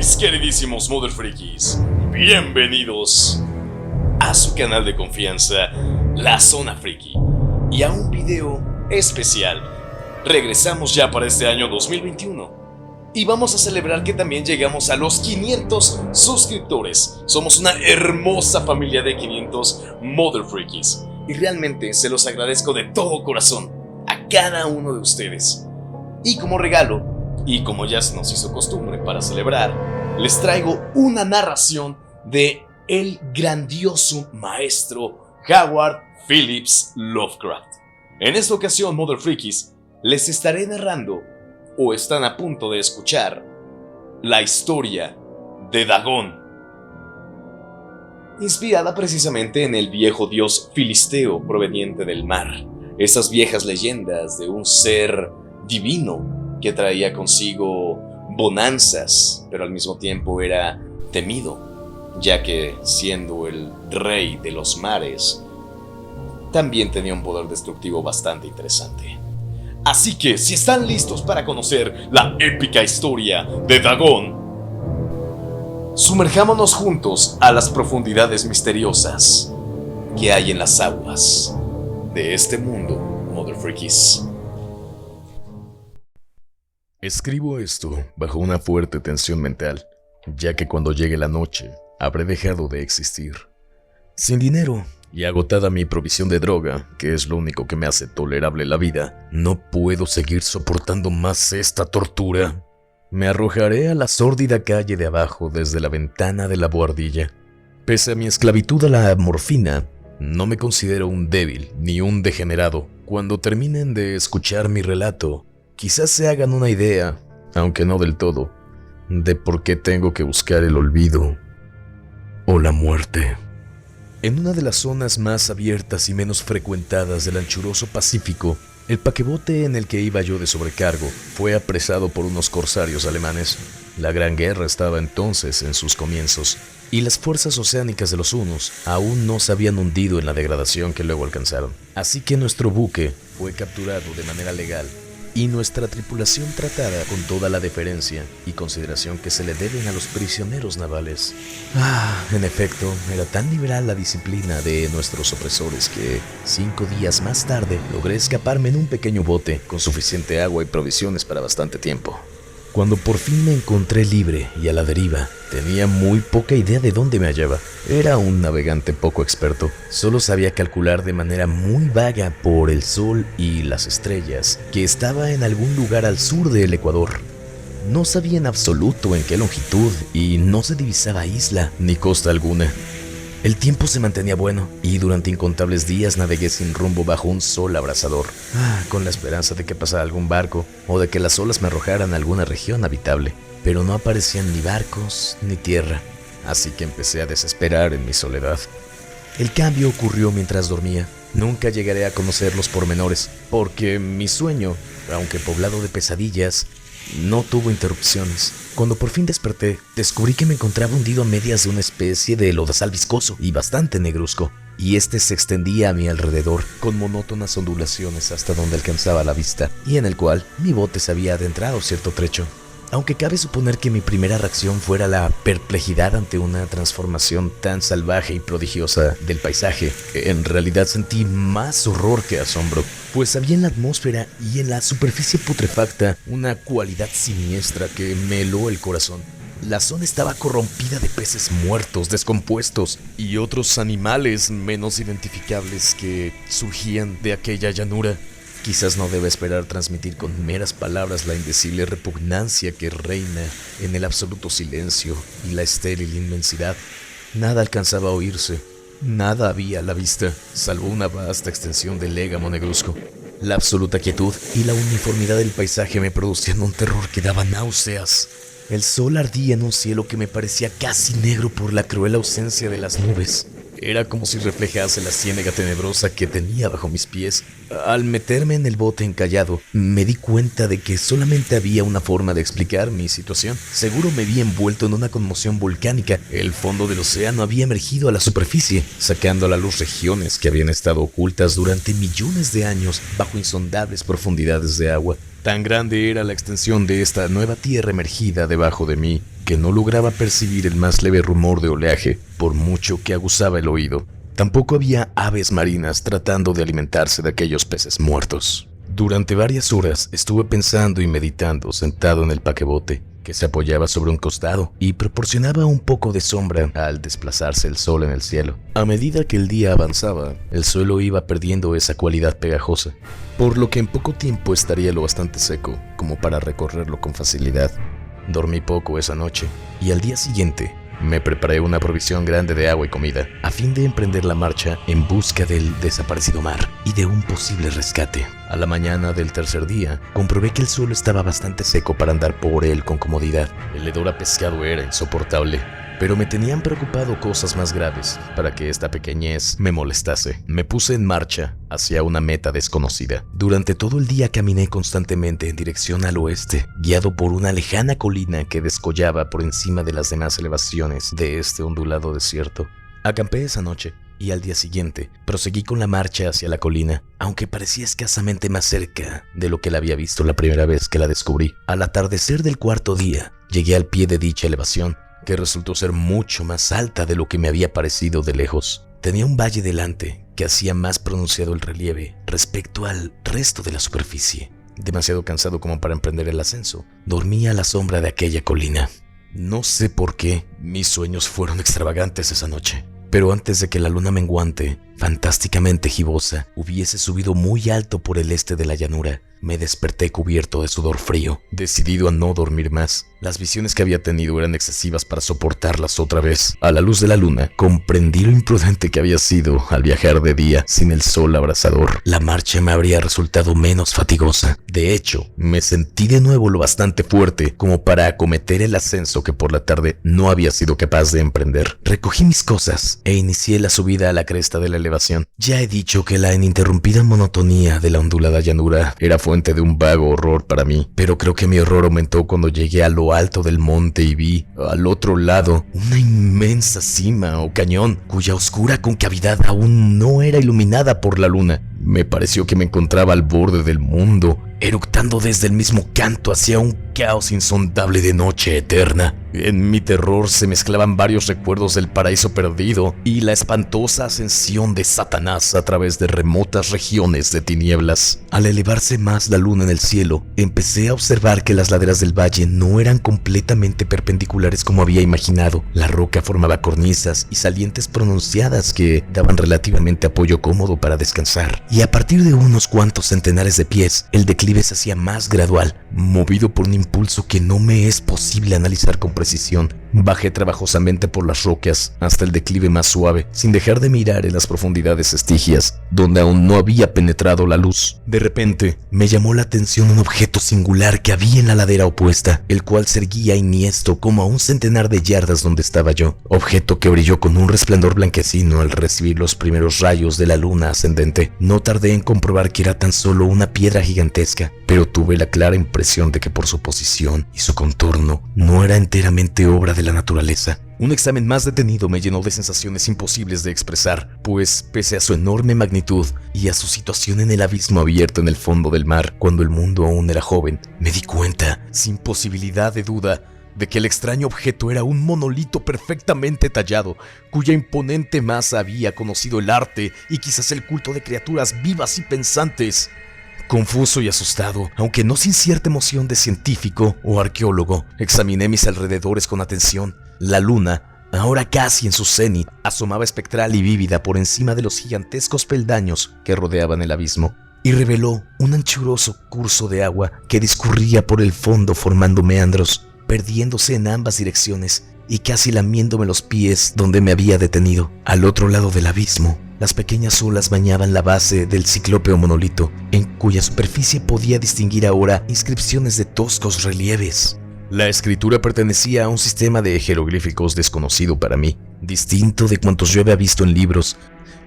Mis queridísimos Mother Freakies, bienvenidos a su canal de confianza, La Zona Freaky, y a un video especial. Regresamos ya para este año 2021 y vamos a celebrar que también llegamos a los 500 suscriptores. Somos una hermosa familia de 500 Mother Freakies y realmente se los agradezco de todo corazón a cada uno de ustedes. Y como regalo, y como ya se nos hizo costumbre para celebrar, les traigo una narración de el grandioso maestro Howard Phillips Lovecraft. En esta ocasión, Mother Freakies, les estaré narrando, o están a punto de escuchar, la historia de Dagón, inspirada precisamente en el viejo dios filisteo proveniente del mar. Esas viejas leyendas de un ser divino que traía consigo bonanzas, pero al mismo tiempo era temido, ya que siendo el rey de los mares, también tenía un poder destructivo bastante interesante. Así que, si están listos para conocer la épica historia de Dagón, sumerjámonos juntos a las profundidades misteriosas que hay en las aguas de este mundo, Mother Freakies. Escribo esto bajo una fuerte tensión mental, ya que cuando llegue la noche habré dejado de existir. Sin dinero y agotada mi provisión de droga, que es lo único que me hace tolerable la vida, no puedo seguir soportando más esta tortura. Me arrojaré a la sórdida calle de abajo desde la ventana de la buhardilla. Pese a mi esclavitud a la morfina, no me considero un débil ni un degenerado. Cuando terminen de escuchar mi relato, quizás se hagan una idea, aunque no del todo, de por qué tengo que buscar el olvido o la muerte. En una de las zonas más abiertas y menos frecuentadas del anchuroso Pacífico, el paquebote en el que iba yo de sobrecargo fue apresado por unos corsarios alemanes. La Gran Guerra estaba entonces en sus comienzos, y las fuerzas oceánicas de los hunos aún no se habían hundido en la degradación que luego alcanzaron. Así que nuestro buque fue capturado de manera legal, y nuestra tripulación tratada con toda la deferencia y consideración que se le deben a los prisioneros navales. En efecto, era tan liberal la disciplina de nuestros opresores que 5 días más tarde logré escaparme en un pequeño bote con suficiente agua y provisiones para bastante tiempo. Cuando por fin me encontré libre y a la deriva, tenía muy poca idea de dónde me hallaba. Era un navegante poco experto, solo sabía calcular de manera muy vaga por el sol y las estrellas que estaba en algún lugar al sur del Ecuador. No sabía en absoluto en qué longitud y no se divisaba isla ni costa alguna. El tiempo se mantenía bueno y durante incontables días navegué sin rumbo bajo un sol abrasador, con la esperanza de que pasara algún barco o de que las olas me arrojaran a alguna región habitable. Pero no aparecían ni barcos ni tierra, así que empecé a desesperar en mi soledad. El cambio ocurrió mientras dormía. Nunca llegaré a conocer los pormenores, porque mi sueño, aunque poblado de pesadillas, no tuvo interrupciones. Cuando por fin desperté, descubrí que me encontraba hundido a medias de una especie de lodazal viscoso y bastante negruzco, y este se extendía a mi alrededor con monótonas ondulaciones hasta donde alcanzaba la vista, y en el cual mi bote se había adentrado cierto trecho. Aunque cabe suponer que mi primera reacción fuera la perplejidad ante una transformación tan salvaje y prodigiosa del paisaje, en realidad sentí más horror que asombro, pues había en la atmósfera y en la superficie putrefacta una cualidad siniestra que me heló el corazón. La zona estaba corrompida de peces muertos, descompuestos y otros animales menos identificables que surgían de aquella llanura. Quizás no deba esperar transmitir con meras palabras la indecible repugnancia que reina en el absoluto silencio y la estéril inmensidad. Nada alcanzaba a oírse, nada había a la vista, salvo una vasta extensión de légamo negruzco. La absoluta quietud y la uniformidad del paisaje me producían un terror que daba náuseas. El sol ardía en un cielo que me parecía casi negro por la cruel ausencia de las nubes. Era como si reflejase la ciénaga tenebrosa que tenía bajo mis pies. Al meterme en el bote encallado, me di cuenta de que solamente había una forma de explicar mi situación. Seguro me vi envuelto en una conmoción volcánica. El fondo del océano había emergido a la superficie, sacando a la luz regiones que habían estado ocultas durante millones de años bajo insondables profundidades de agua. Tan grande era la extensión de esta nueva tierra emergida debajo de mí, que no lograba percibir el más leve rumor de oleaje, por mucho que aguzaba el oído. Tampoco había aves marinas tratando de alimentarse de aquellos peces muertos. Durante varias horas estuve pensando y meditando sentado en el paquebote, que se apoyaba sobre un costado y proporcionaba un poco de sombra al desplazarse el sol en el cielo. A medida que el día avanzaba, el suelo iba perdiendo esa cualidad pegajosa, por lo que en poco tiempo estaría lo bastante seco como para recorrerlo con facilidad. Dormí poco esa noche y al día siguiente me preparé una provisión grande de agua y comida, a fin de emprender la marcha en busca del desaparecido mar y de un posible rescate. A la mañana del tercer día, comprobé que el suelo estaba bastante seco para andar por él con comodidad. El hedor a pescado era insoportable, pero me tenían preocupado cosas más graves para que esta pequeñez me molestase. Me puse en marcha hacia una meta desconocida. Durante todo el día caminé constantemente en dirección al oeste, guiado por una lejana colina que descollaba por encima de las demás elevaciones de este ondulado desierto. Acampé esa noche y al día siguiente proseguí con la marcha hacia la colina, aunque parecía escasamente más cerca de lo que la había visto la primera vez que la descubrí. Al atardecer del cuarto día, llegué al pie de dicha elevación, que resultó ser mucho más alta de lo que me había parecido de lejos. Tenía un valle delante que hacía más pronunciado el relieve respecto al resto de la superficie. Demasiado cansado como para emprender el ascenso, dormí a la sombra de aquella colina. No sé por qué mis sueños fueron extravagantes esa noche, pero antes de que la luna menguante, fantásticamente gibosa, hubiese subido muy alto por el este de la llanura, me desperté cubierto de sudor frío, decidido a no dormir más. Las visiones que había tenido eran excesivas para soportarlas otra vez. A la luz de la luna, comprendí lo imprudente que había sido al viajar de día sin el sol abrasador. La marcha me habría resultado menos fatigosa. De hecho, me sentí de nuevo lo bastante fuerte como para acometer el ascenso que por la tarde no había sido capaz de emprender. Recogí mis cosas e inicié la subida a la cresta de la elevación. Ya he dicho que la ininterrumpida monotonía de la ondulada llanura era fuente de un vago horror para mí, pero creo que mi horror aumentó cuando llegué a lo alto del monte y vi, al otro lado, una inmensa cima o cañón, cuya oscura concavidad aún no era iluminada por la luna. Me pareció que me encontraba al borde del mundo, eructando desde el mismo canto hacia un caos insondable de noche eterna. En mi terror se mezclaban varios recuerdos del paraíso perdido y la espantosa ascensión de Satanás a través de remotas regiones de tinieblas. Al elevarse más la luna en el cielo, empecé a observar que las laderas del valle no eran completamente perpendiculares como había imaginado. La roca formaba cornisas y salientes pronunciadas que daban relativamente apoyo cómodo para descansar. Y a partir de unos cuantos centenares de pies, el declive se hacía más gradual, movido por un impulso que no me es posible analizar con precisión. Bajé trabajosamente por las rocas hasta el declive más suave, sin dejar de mirar en las profundidades estigias, donde aún no había penetrado la luz. De repente, me llamó la atención un objeto singular que había en la ladera opuesta, el cual se erguía inniesto como a un centenar de yardas donde estaba yo. Objeto que brilló con un resplandor blanquecino al recibir los primeros rayos de la luna ascendente. No tardé en comprobar que era tan solo una piedra gigantesca, pero tuve la clara impresión de que por su posición y su contorno no era enteramente obra de la naturaleza. Un examen más detenido me llenó de sensaciones imposibles de expresar, pues pese a su enorme magnitud y a su situación en el abismo abierto en el fondo del mar, cuando el mundo aún era joven, me di cuenta, sin posibilidad de duda, de que el extraño objeto era un monolito perfectamente tallado, cuya imponente masa había conocido el arte y quizás el culto de criaturas vivas y pensantes. Confuso y asustado, aunque no sin cierta emoción de científico o arqueólogo, examiné mis alrededores con atención. La luna, ahora casi en su cenit, asomaba espectral y vívida por encima de los gigantescos peldaños que rodeaban el abismo, y reveló un anchuroso curso de agua que discurría por el fondo formando meandros, perdiéndose en ambas direcciones y casi lamiéndome los pies donde me había detenido. Al otro lado del abismo, las pequeñas olas bañaban la base del ciclópeo monolito, en cuya superficie podía distinguir ahora inscripciones de toscos relieves. La escritura pertenecía a un sistema de jeroglíficos desconocido para mí, distinto de cuantos yo había visto en libros,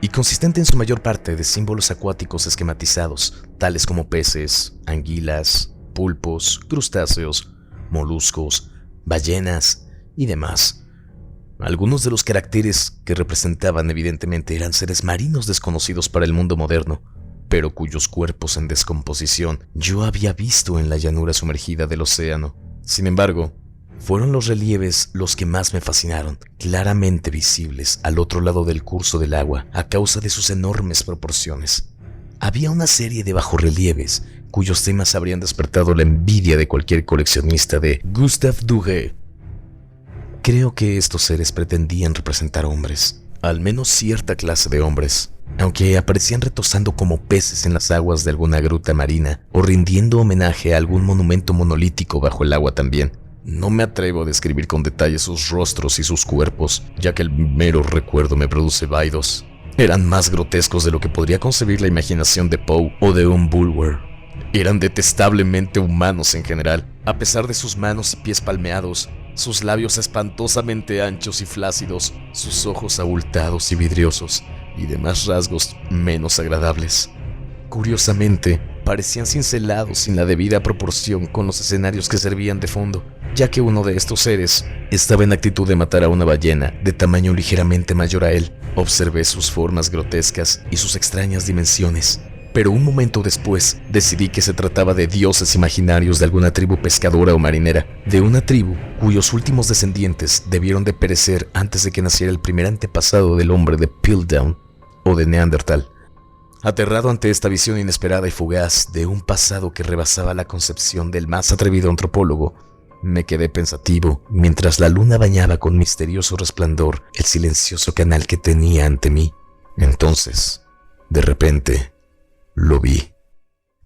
y consistente en su mayor parte de símbolos acuáticos esquematizados, tales como peces, anguilas, pulpos, crustáceos, moluscos, ballenas y demás. Algunos de los caracteres que representaban evidentemente eran seres marinos desconocidos para el mundo moderno, pero cuyos cuerpos en descomposición yo había visto en la llanura sumergida del océano. Sin embargo, fueron los relieves los que más me fascinaron, claramente visibles al otro lado del curso del agua a causa de sus enormes proporciones. Había una serie de bajorrelieves cuyos temas habrían despertado la envidia de cualquier coleccionista de Gustave Doré. Creo que estos seres pretendían representar hombres, al menos cierta clase de hombres, aunque aparecían retosando como peces en las aguas de alguna gruta marina o rindiendo homenaje a algún monumento monolítico bajo el agua también. No me atrevo a describir con detalle sus rostros y sus cuerpos, ya que el mero recuerdo me produce vaidos. Eran más grotescos de lo que podría concebir la imaginación de Poe o de un Bulwer. Eran detestablemente humanos en general, a pesar de sus manos y pies palmeados, sus labios espantosamente anchos y flácidos, sus ojos abultados y vidriosos, y demás rasgos menos agradables. Curiosamente, parecían cincelados sin la debida proporción con los escenarios que servían de fondo, ya que uno de estos seres estaba en actitud de matar a una ballena de tamaño ligeramente mayor a él. Observé sus formas grotescas y sus extrañas dimensiones, pero un momento después decidí que se trataba de dioses imaginarios de alguna tribu pescadora o marinera, de una tribu cuyos últimos descendientes debieron de perecer antes de que naciera el primer antepasado del hombre de Piltdown o de Neandertal. Aterrado ante esta visión inesperada y fugaz de un pasado que rebasaba la concepción del más atrevido antropólogo, me quedé pensativo mientras la luna bañaba con misterioso resplandor el silencioso canal que tenía ante mí. Entonces, de repente, lo vi.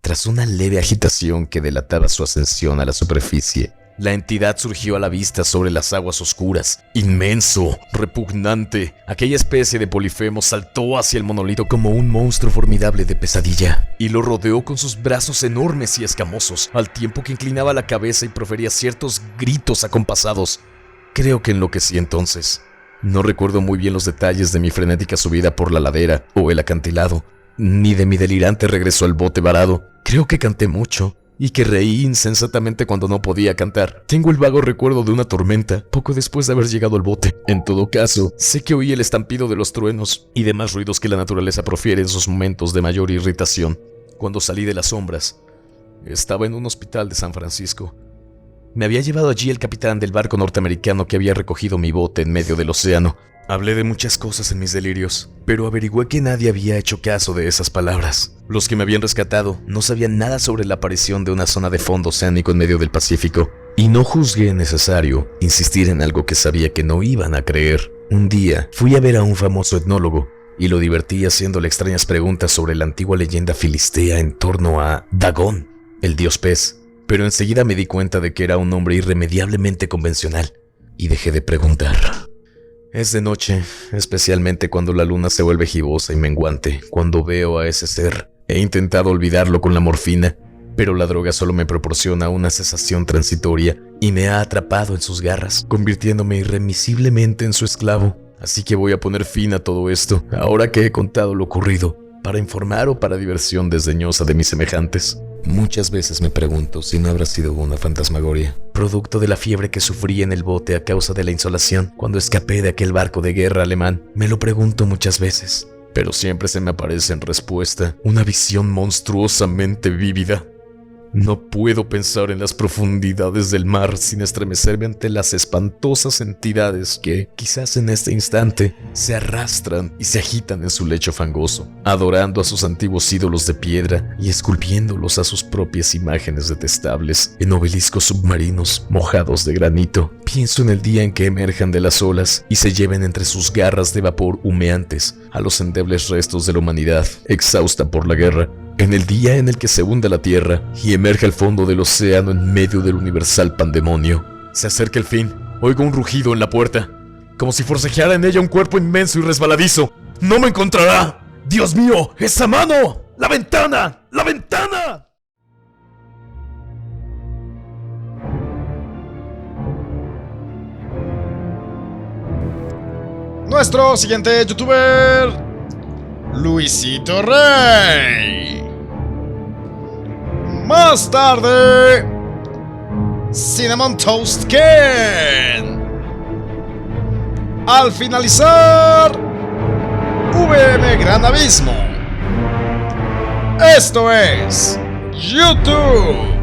Tras una leve agitación que delataba su ascensión a la superficie, la entidad surgió a la vista sobre las aguas oscuras. Inmenso, repugnante, aquella especie de Polifemo saltó hacia el monolito como un monstruo formidable de pesadilla y lo rodeó con sus brazos enormes y escamosos, al tiempo que inclinaba la cabeza y profería ciertos gritos acompasados. Creo que enloquecí entonces. No recuerdo muy bien los detalles de mi frenética subida por la ladera o el acantilado, ni de mi delirante regreso al bote varado. Creo que canté mucho y que reí insensatamente cuando no podía cantar. Tengo el vago recuerdo de una tormenta poco después de haber llegado al bote. En todo caso, sé que oí el estampido de los truenos y demás ruidos que la naturaleza profiere en sus momentos de mayor irritación. Cuando salí de las sombras, estaba en un hospital de San Francisco. Me había llevado allí el capitán del barco norteamericano que había recogido mi bote en medio del océano. Hablé de muchas cosas en mis delirios, pero averigüé que nadie había hecho caso de esas palabras. Los que me habían rescatado no sabían nada sobre la aparición de una zona de fondo oceánico en medio del Pacífico, y no juzgué necesario insistir en algo que sabía que no iban a creer. Un día fui a ver a un famoso etnólogo, y lo divertí haciéndole extrañas preguntas sobre la antigua leyenda filistea en torno a Dagón, el dios pez, pero enseguida me di cuenta de que era un hombre irremediablemente convencional, y dejé de preguntar. Es de noche, especialmente cuando la luna se vuelve gibosa y menguante, cuando veo a ese ser. He intentado olvidarlo con la morfina, pero la droga solo me proporciona una cesación transitoria y me ha atrapado en sus garras, convirtiéndome irremisiblemente en su esclavo. Así que voy a poner fin a todo esto, ahora que he contado lo ocurrido, para informar o para diversión desdeñosa de mis semejantes. Muchas veces me pregunto si no habrá sido una fantasmagoria, producto de la fiebre que sufrí en el bote a causa de la insolación cuando escapé de aquel barco de guerra alemán. Me lo pregunto muchas veces, pero siempre se me aparece en respuesta una visión monstruosamente vívida. No puedo pensar en las profundidades del mar sin estremecerme ante las espantosas entidades que, quizás en este instante, se arrastran y se agitan en su lecho fangoso, adorando a sus antiguos ídolos de piedra y esculpiéndolos a sus propias imágenes detestables en obeliscos submarinos mojados de granito. Pienso en el día en que emerjan de las olas y se lleven entre sus garras de vapor humeantes a los endebles restos de la humanidad exhausta por la guerra. En el día en el que se hunda la tierra y emerge al fondo del océano en medio del universal pandemonio. Se acerca el fin. Oigo un rugido en la puerta, como si forcejeara en ella un cuerpo inmenso y resbaladizo. ¡No me encontrará! ¡Dios mío! ¡Esa mano! ¡La ventana! ¡La ventana! nuestro siguiente youtuber, Luisito Rey. Más tarde, Cinnamon Toast Ken. Al finalizar, VM Gran Abismo. Esto es YouTube.